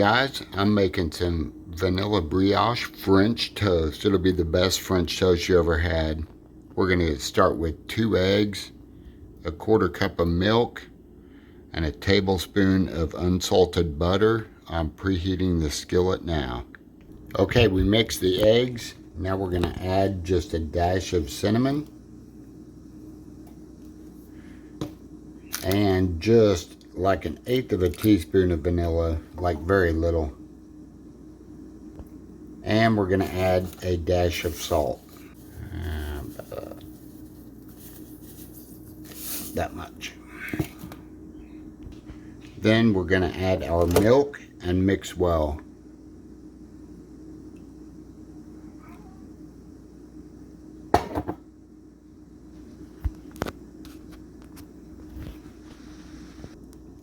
guys, I'm making some vanilla brioche French toast. It'll be the best French toast you ever had. We're going to start with 2 eggs, a 1/4 cup of milk, and a tablespoon of unsalted butter. I'm preheating the skillet now. Okay, we mixed the eggs. Now we're going to add just a dash of cinnamon and just like 1/8 of a teaspoon of vanilla, like very little. And we're going to add a dash of salt. That much. Then we're going to add our milk and mix well.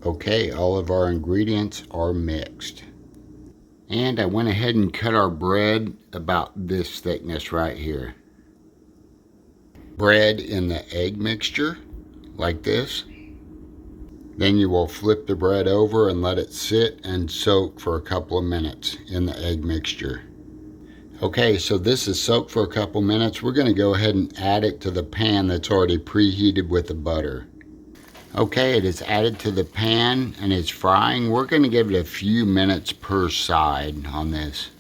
Okay, all of our ingredients are mixed. And I went ahead and cut our bread about this thickness right here. Bread in the egg mixture, like this. Then you will flip the bread over and let it sit and soak for a couple of minutes in the egg mixture. Okay, so this is soaked for a couple minutes. We're going to go ahead and add it to the pan that's already preheated with the butter. Okay, it is added to the pan and it's frying. We're going to give it a few minutes per side on this.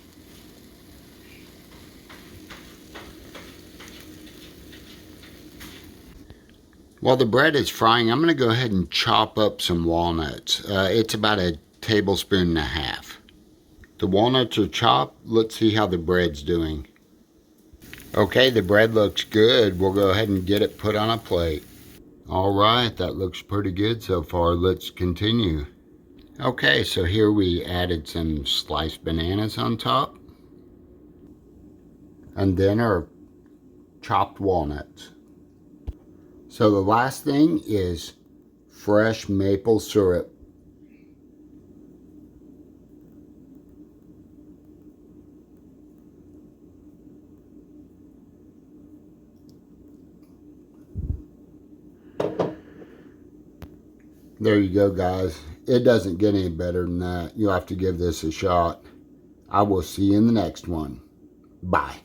While the bread is frying, I'm going to go ahead and chop up some walnuts. It's about 1.5 tablespoons. The walnuts are chopped. Let's see how the bread's doing. Okay, the bread looks good. We'll go ahead and get it put on a plate. All right, that looks pretty good so far. Let's continue. Okay, so here we added some sliced bananas on top. And then our chopped walnuts. So the last thing is fresh maple syrup. There you go, guys. It doesn't get any better than that. You'll have to give this a shot. I will see you in the next one. Bye.